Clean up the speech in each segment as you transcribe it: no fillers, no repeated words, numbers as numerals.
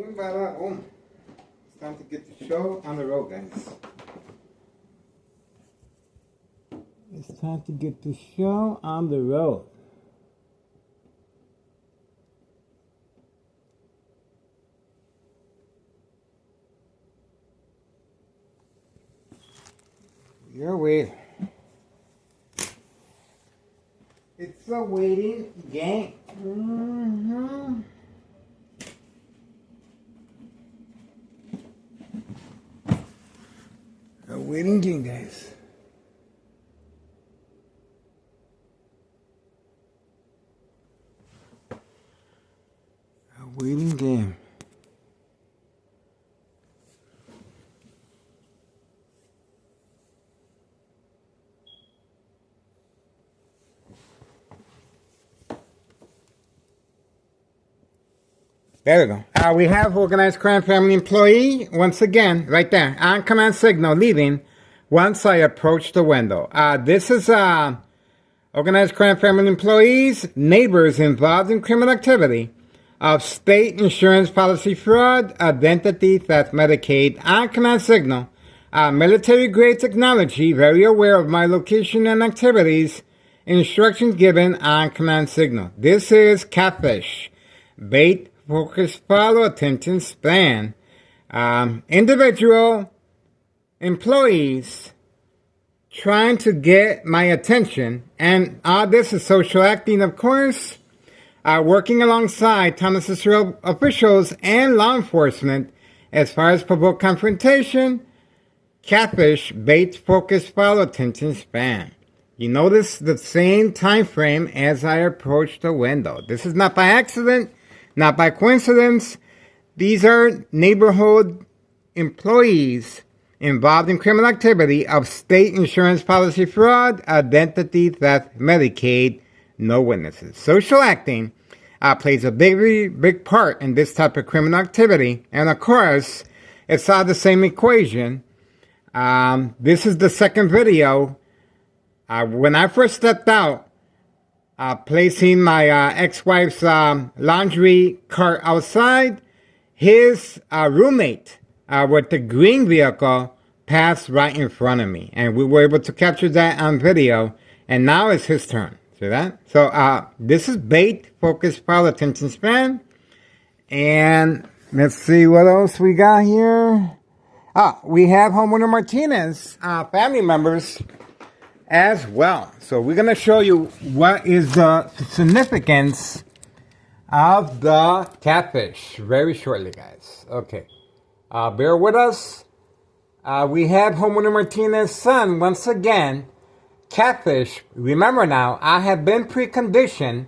Boom, bada, boom. It's time to get the show on the road, guys. It's time to get the show on the road. You're waiting. It's a waiting game. Mm-hmm. A waiting game, guys. A waiting game. There we go. We have organized crime family employee, once again, right there, on command signal, leaving once I approach the window. This is organized crime family employees, neighbors involved in criminal activity of state insurance policy fraud, identity theft, Medicaid, on command signal, military-grade technology, very aware of my location and activities, instructions given on command signal. This is catfish, bait, focus, follow, attention span. Individual employees trying to get my attention, and all this is social acting, of course, working alongside town of Cicero officials and law enforcement as far as provoke confrontation, catfish, bait, focus, follow, attention span. You notice the same time frame as I approach the window. This is not by accident. Not by coincidence. These are neighborhood employees involved in criminal activity of state insurance policy fraud, identity theft, Medicaid, no witnesses. Social acting plays a big part in this type of criminal activity. And of course, it's all the same equation. This is the second video. When I first stepped out, placing my ex-wife's laundry cart outside, his roommate with the green vehicle passed right in front of me. And we were able to capture that on video. And now it's his turn. See that? So this is bait, focus, follow, attention span. And let's see what else we got here. We have homeowner Martinez, family members as well. So we're going to show you what is the significance of the catfish very shortly, guys. Okay. Bear with us. We have homeowner Martinez's son once again. Catfish. Remember now, I have been preconditioned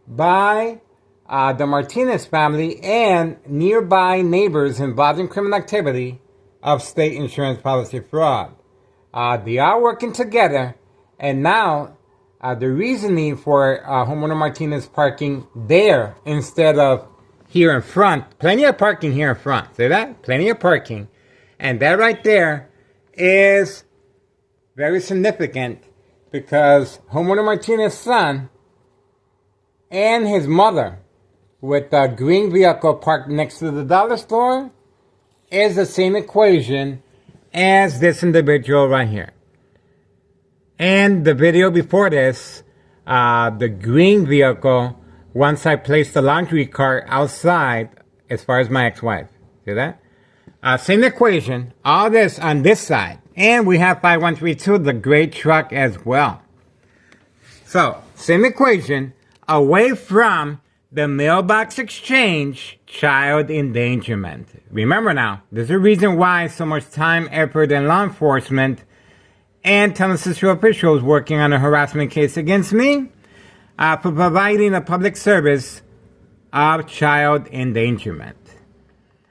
by the Martinez family and nearby neighbors involved in criminal activity of state insurance policy fraud. They are working together, and now the reasoning for homeowner Martinez parking there instead of here in front. Plenty of parking here in front. See that? Plenty of parking. And that right there is very significant because homeowner Martinez's son and his mother with a green vehicle parked next to the dollar store is the same equation as this individual right here. And the video before this, the green vehicle, once I placed the laundry cart outside, as far as my ex-wife. See that? Same equation, all this on this side. And we have 5132, the gray truck as well. So, same equation, away from the mailbox exchange, child endangerment. Remember now, there's a reason why so much time, effort, and law enforcement and town of Cicero officials working on a harassment case against me for providing a public service of child endangerment.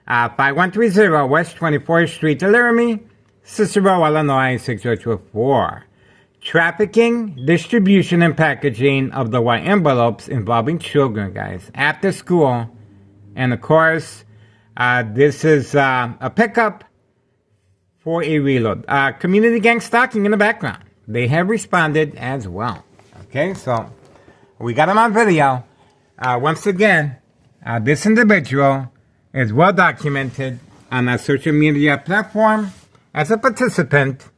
5130 West 24th Street, Laramie, Cicero, Illinois, 60204. Trafficking, distribution, and packaging of the white envelopes involving children, guys, after school. And of course, this is a pickup for a reload. Community gang stalking in the background. They have responded as well. Okay, so we got them on video. Once again, this individual is well documented on a social media platform as a participant,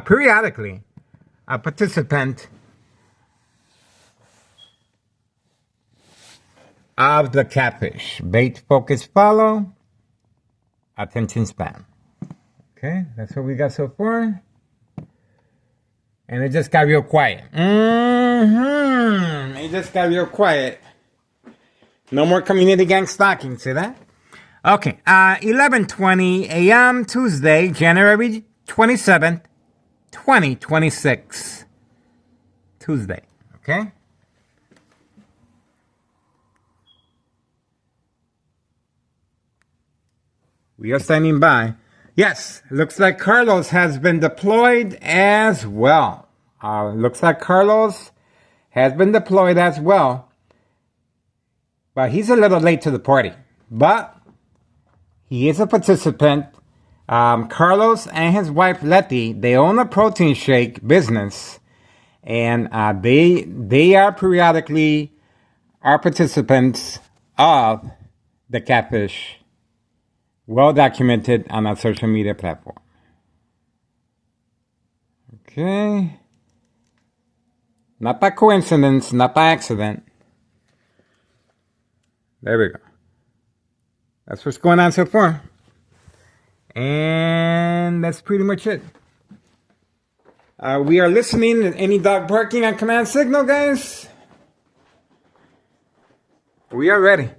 periodically, a participant of the catfish. Bait, focus, follow, attention span. Okay, that's what we got so far. And it just got real quiet. It just got real quiet. No more community gang stalking, see that? Okay, 11:20 a.m. Tuesday, January 27th, 2026. Tuesday, okay? We are standing by. Yes, looks like Carlos has been deployed as well. Looks like Carlos has been deployed as well. But he's a little late to the party. But he is a participant. Carlos and his wife Letty, they own a protein shake business. And they are periodically are participants of the catfish. Well documented on a social media platform. Okay. Not by coincidence, not by accident. There we go. That's what's going on so far. And that's pretty much it. We are listening. Any dog barking on command signal, guys? We are ready.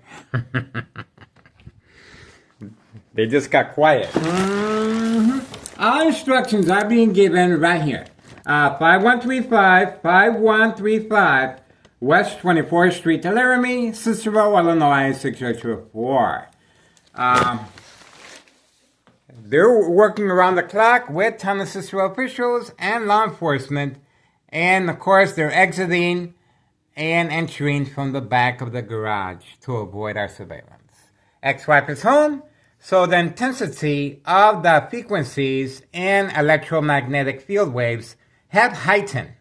They just got quiet. All instructions are being given right here. 5135 West 24th Street, Laramie, Cicero, Illinois, 60204. They're working around the clock with town of Cicero officials and law enforcement. And of course, they're exiting and entering from the back of the garage to avoid our surveillance. Ex-wife is home. So the intensity of the frequencies and electromagnetic field waves have heightened,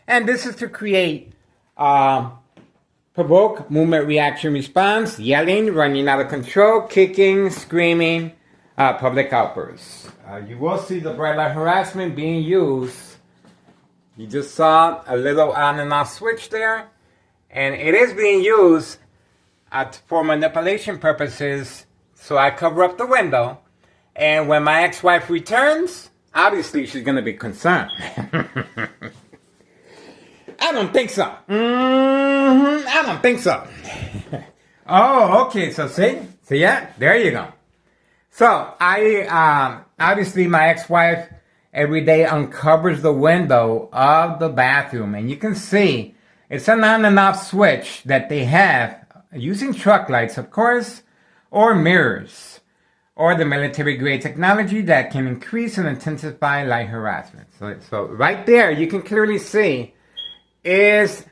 and this is to create provoke movement reaction response, yelling, running out of control, kicking, screaming, public outbursts. You will see the bright light harassment being used. You just saw a little on and off switch there, and it is being used for manipulation purposes. So I cover up the window, and when my ex-wife returns, obviously she's going to be concerned. I don't think so. I don't think so. Oh, okay, so see, yeah, there you go. So I, obviously my ex-wife every day uncovers the window of the bathroom, and you can see it's an on and off switch that they have using truck lights, of course, or mirrors, or the military-grade technology that can increase and intensify light harassment. So right there, you can clearly see is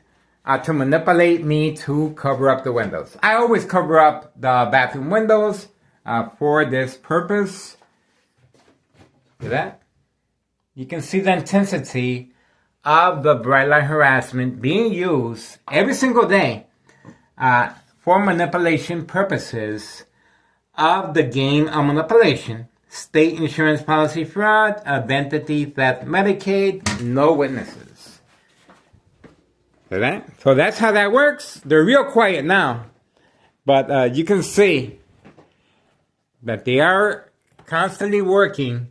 to manipulate me to cover up the windows. I always cover up the bathroom windows for this purpose. See that? You can see the intensity of the bright light harassment being used every single day for manipulation purposes of the game of manipulation, state insurance policy fraud, identity theft, Medicaid, no witnesses. So that's how that works. They're real quiet now, but you can see that they are constantly working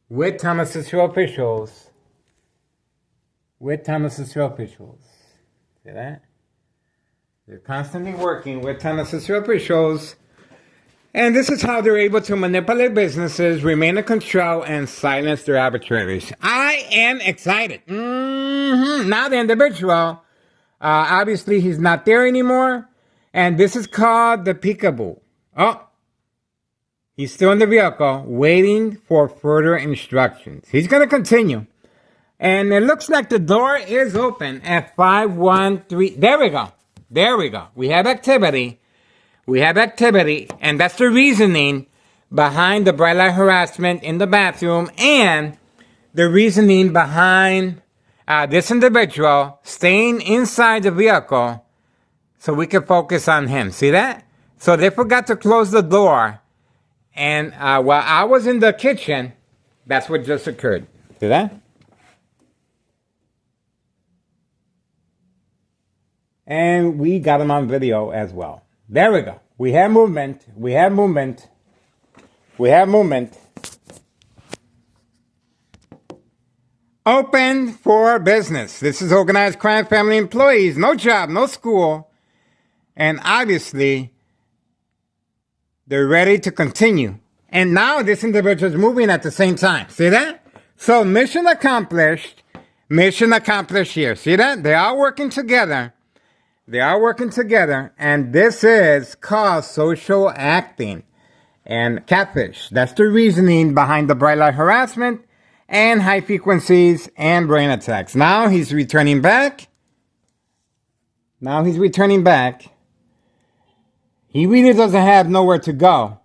with Thomas Cicero officials. See that? They're constantly working with Thomas Cicero officials. And this is how they're able to manipulate businesses, remain in control, and silence their arbitrators. I am excited. Now the individual, obviously he's not there anymore. And this is called the peekaboo. Oh, he's still in the vehicle, waiting for further instructions. He's going to continue. And it looks like the door is open at 513. There we go. We have activity. And that's the reasoning behind the bright light harassment in the bathroom and the reasoning behind this individual staying inside the vehicle so we can focus on him. See that? So they forgot to close the door. And while I was in the kitchen, that's what just occurred. See that? And we got them on video as well. There we go. We have movement. We have movement. We have movement. Open for business. This is organized crime family employees. No job, no school. And obviously, they're ready to continue. And now this individual is moving at the same time. See that? So mission accomplished. Mission accomplished here. See that? They are working together. They are working together. And this is called social acting and catfish. That's the reasoning behind the bright light harassment and high frequencies and brain attacks. Now he's returning back. Now he's returning back. He really doesn't have nowhere to go.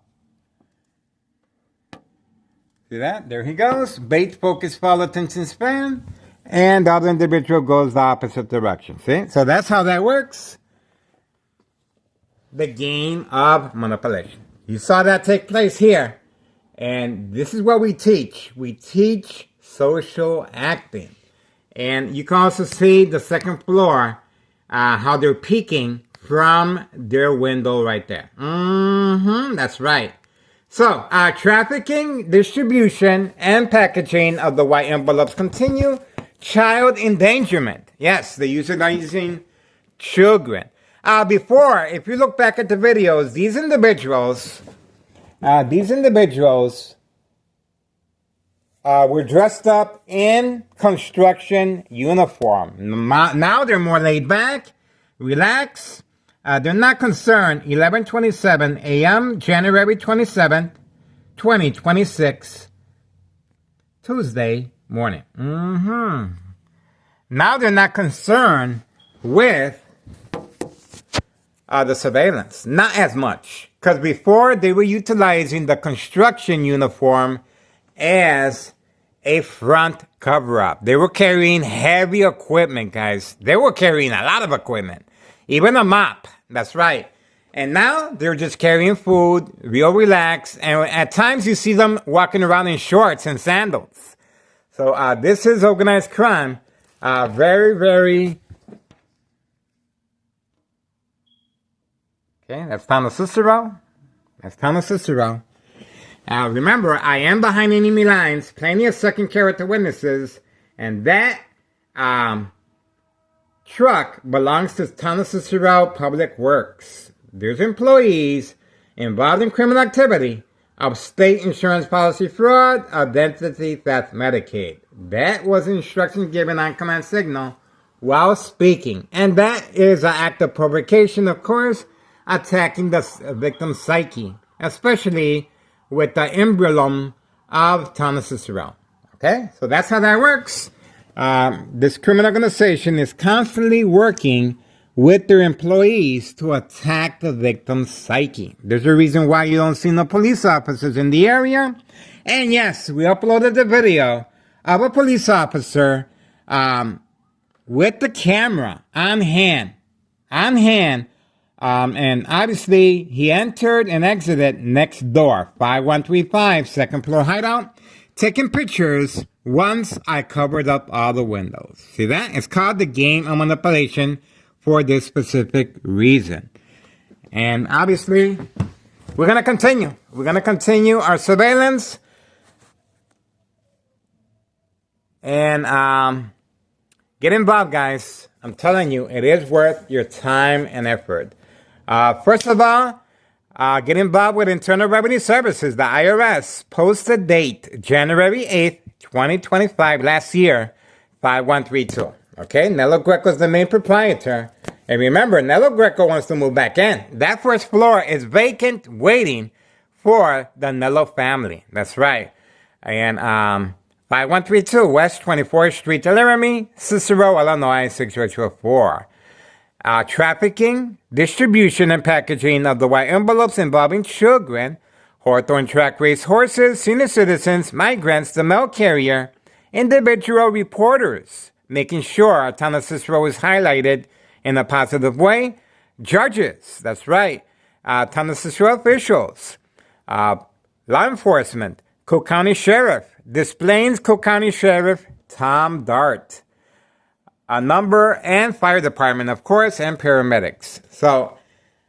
See that? There he goes. Bait, focus, follow, attention span. And the other individual goes the opposite direction. See? So that's how that works. The game of manipulation. You saw that take place here. And this is what we teach. We teach social acting. And you can also see the second floor, how they're peeking from their window right there. That's right. So, trafficking, distribution, and packaging of the white envelopes continue. Child endangerment. Yes, they are using children. Before, if you look back at the videos, these individuals were dressed up in construction uniform. Now they're more laid back, relaxed. They're not concerned. 11:27 a.m., January 27th, 2026, Tuesday morning. Now they're not concerned with the surveillance. Not as much. Because before, they were utilizing the construction uniform as a front cover-up. They were carrying heavy equipment, guys. They were carrying a lot of equipment. Even a mop. That's right. And now they're just carrying food, real relaxed. And at times you see them walking around in shorts and sandals. So this is organized crime. Very, very... Okay, that's Thomas Cicero. That's Thomas Cicero. Remember, I am behind enemy lines. Plenty of second character witnesses. And that truck belongs to Thomas Cicero Public Works. There's employees involved in criminal activity of state insurance policy fraud, identity theft, Medicaid. That was instruction given on command signal while speaking. And that is an act of provocation, of course, attacking the victim's psyche, especially with the emblem of Thomas Cicero. Okay, so that's how that works. This criminal organization is constantly working with their employees to attack the victim's psyche. There's a reason why you don't see no police officers in the area. And yes, we uploaded the video of a police officer with the camera on hand. And obviously, he entered and exited next door, 5135, second floor hideout, taking pictures once I covered up all the windows. See that? It's called the game of manipulation for this specific reason. And obviously, we're going to continue. We're going to continue our surveillance. And get involved, guys. I'm telling you, it is worth your time and effort. First of all, get involved with Internal Revenue Services, the IRS. Posted date, January 8th, 2025, last year, 5132. Okay, Nello Greco is the main proprietor. And remember, Nello Greco wants to move back in. That first floor is vacant, waiting for the Nello family. That's right. And 5132 West 24th Street, Laramie, Cicero, Illinois, 60204. Trafficking, distribution, and packaging of the white envelopes involving children, Hawthorne track race horses, senior citizens, migrants, the mail carrier, individual reporters, making sure Thomas Cicero is highlighted in a positive way, judges, that's right, Thomas officials, law enforcement, Cook County Sheriff, Des Plaines Cook County Sheriff Tom Dart, a number, and fire department, of course, and paramedics. So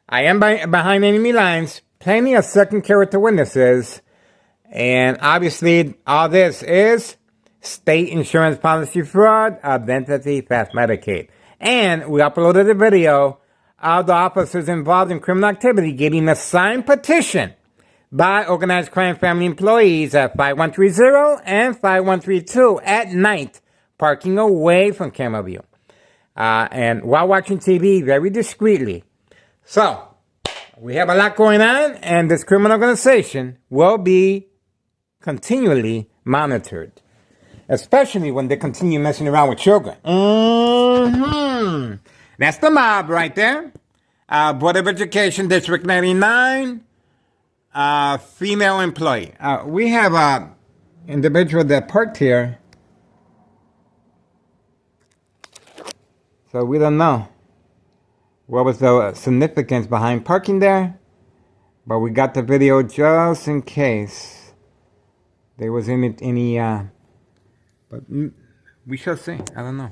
I am behind enemy lines, plenty of second character witnesses, and obviously all this is state insurance policy fraud, identity theft, Medicaid. And we uploaded a video of the officers involved in criminal activity getting a signed petition by organized crime family employees at 5130 and 5132 at night, parking away from camera view. And while watching TV very discreetly. So, we have a lot going on, and this criminal organization will be continually monitored. Especially when they continue messing around with children. That's the mob right there. Board of Education, District 99, female employee. We have an individual that parked here. So we don't know what was the significance behind parking there. But we got the video just in case there was any but we shall see. I don't know.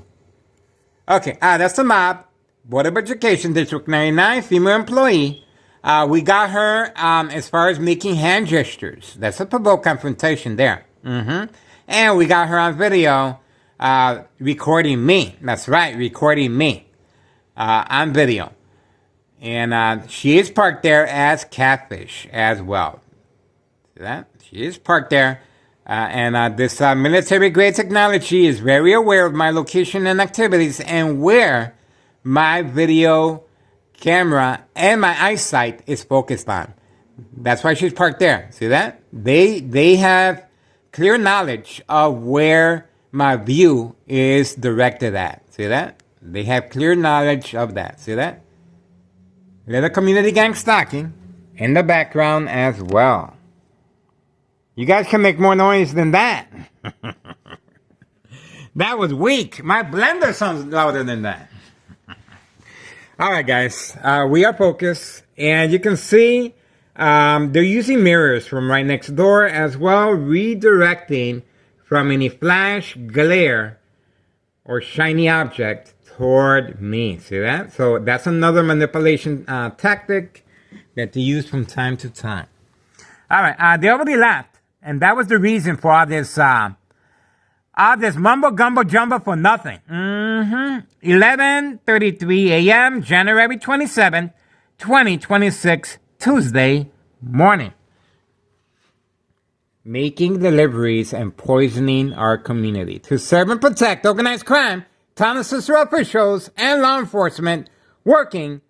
Okay, that's the mob. Board of Education, District 99, female employee. We got her as far as making hand gestures. That's a provoked confrontation there. And we got her on video recording me. That's right, recording me on video. And she is parked there as Catfish as well. See that? She is parked there. This military-grade technology is very aware of my location and activities and where my video camera and my eyesight is focused on. That's why she's parked there. See that? They have clear knowledge of where my view is directed at. See that? They have clear knowledge of that. See that? Little community gang stalking in the background as well. You guys can make more noise than that. That was weak. My blender sounds louder than that. All right, guys. We are focused. And you can see they're using mirrors from right next door as well, redirecting from any flash, glare, or shiny object toward me. See that? So that's another manipulation tactic that they use from time to time. All right. They already left. And that was the reason for all this mumbo gumbo jumbo for nothing. 11:33 a.m., January 27, 2026, Tuesday morning. Making deliveries and poisoning our community. To serve and protect organized crime, Thomas officials and law enforcement working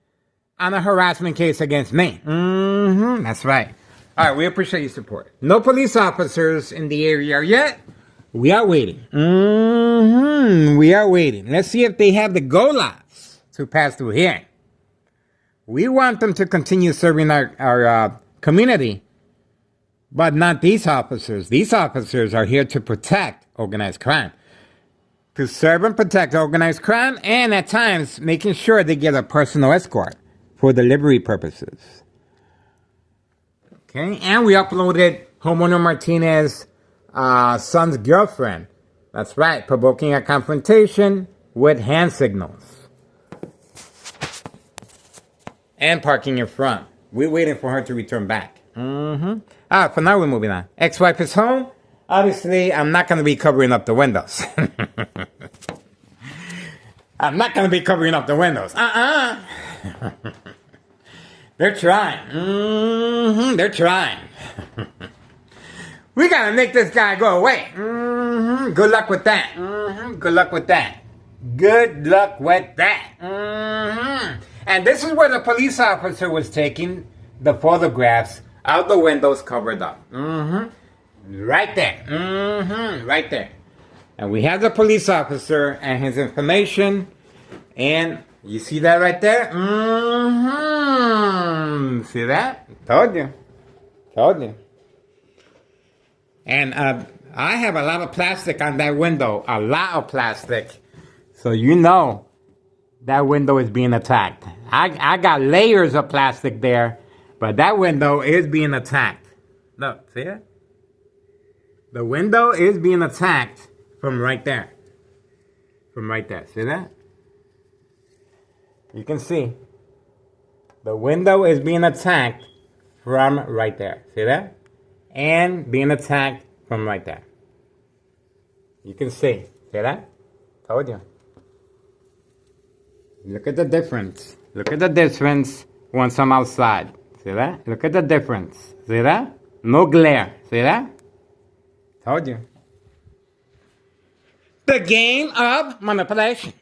on a harassment case against me. That's right. All right, we appreciate your support. No police officers in the area yet. We are waiting. We are waiting. Let's see if they have the go-lives to pass through here. We want them to continue serving our community, but not these officers. These officers are here to protect organized crime. To serve and protect organized crime, and at times making sure they get a personal escort for delivery purposes. Okay, and we uploaded homeowner Martinez's son's girlfriend. That's right, provoking a confrontation with hand signals. And parking in front. We're waiting for her to return back. For now we're moving on. Ex-wife is home. Obviously, I'm not going to be covering up the windows. I'm not going to be covering up the windows. They're trying. They're trying. We gotta make this guy go away. Good luck with that. Good luck with that. Good luck with that. And this is where the police officer was taking the photographs of the windows covered up. Right there. Right there. And we have the police officer and his information. And you see that right there? See that? Told you. Told you. And I have a lot of plastic on that window. A lot of plastic. So you know that window is being attacked. I got layers of plastic there But that window is being attacked. Look, see it? The window is being attacked from right there. From right there. See that? You can see. The window is being attacked from right there. See that? And being attacked from right there. You can see. See that? Told you. Look at the difference. Look at the difference once I'm outside. See that? Look at the difference. See that? No glare. See that? Told you. The game of manipulation.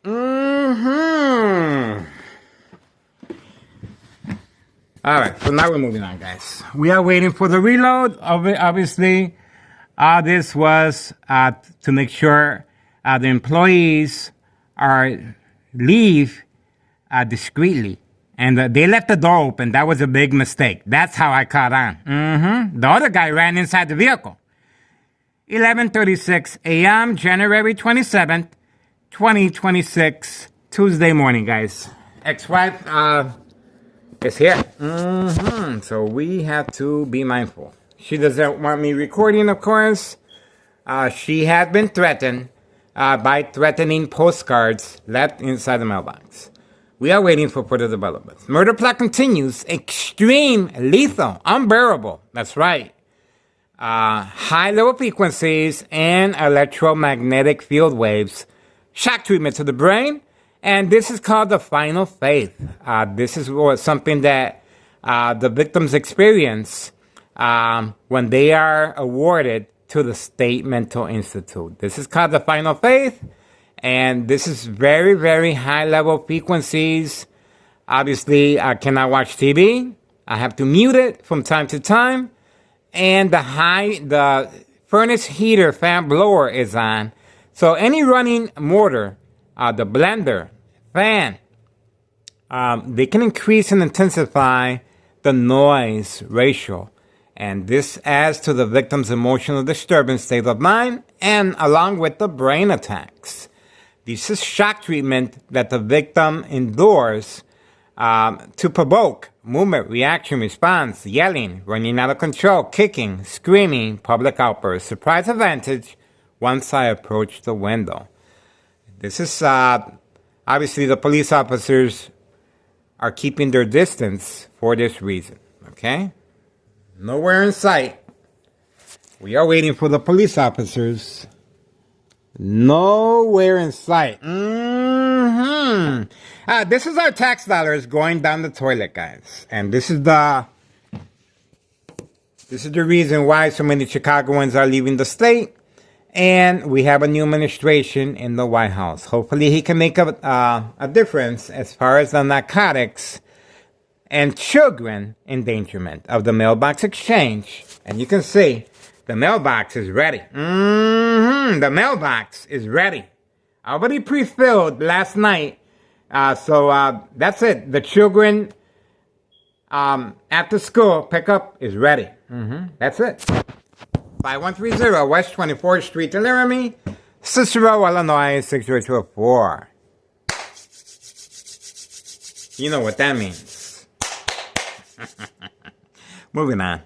Alright, so now we're moving on, guys. We are waiting for the reload. Obviously, this was to make sure the employees leave discreetly. And they left the door open. That was a big mistake. That's how I caught on. The other guy ran inside the vehicle. 11:36 a.m., January 27th, 2026, Tuesday morning, guys. Ex-wife is here. So we have to be mindful. She doesn't want me recording, of course. She had been threatened by threatening postcards left inside the mailbox. We are waiting for further developments. Murder plot continues. Extreme, lethal, unbearable. That's right. High level frequencies and electromagnetic field waves. Shock treatment to the brain. And this is called the final faith. This is something that the victims experience when they are awarded to the State Mental Institute. This is called the final faith. And this is very, very high level frequencies. Obviously, I cannot watch TV. I have to mute it from time to time. And the furnace heater fan blower is on. So any running motor, the blender, fan, they can increase and intensify the noise ratio. And this adds to the victim's emotional disturbance state of mind and along with the brain attacks. This is shock treatment that the victim endures to provoke movement, reaction, response, yelling, running out of control, kicking, screaming, public outbursts, surprise advantage once I approach the window. This is obviously the police officers are keeping their distance for this reason. Okay? Nowhere in sight. We are waiting for the police officers. Nowhere in sight. This is our tax dollars going down the toilet, guys. And this is the reason why so many Chicagoans are leaving the state. And we have a new administration in the White House. Hopefully he can make a difference as far as the narcotics and children endangerment of the mailbox exchange. And you can see the mailbox is ready. The mailbox is ready. Already pre-filled last night. So that's it. The children after school pickup is ready. That's it. 5130 West 24th Street, Laramie, Cicero, Illinois, 60204. You know what that means. Moving on.